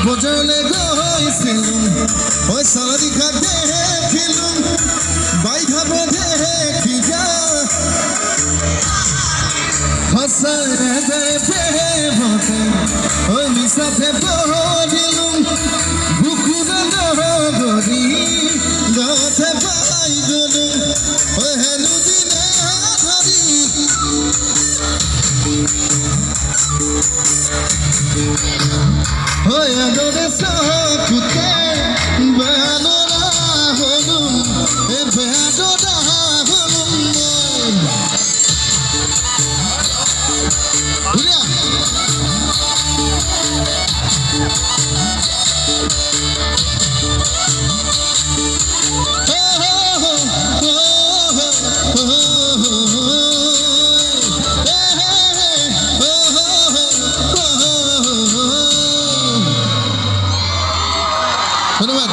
বজলে গৈছিলুম ওই সারি ঘাটে খেলুম বাইধা বেঁধে খিজা হসারে যায় প্রেমতে ওই মিশাতে পড়িলুম বুকুরে গরি গাছে পাই গলুম ওই হেলু দিনে ধরি ওই আদরে সাকুতে বেদনা হলুম এ বেদনা হলুম বুঝা ধন্যবাদ।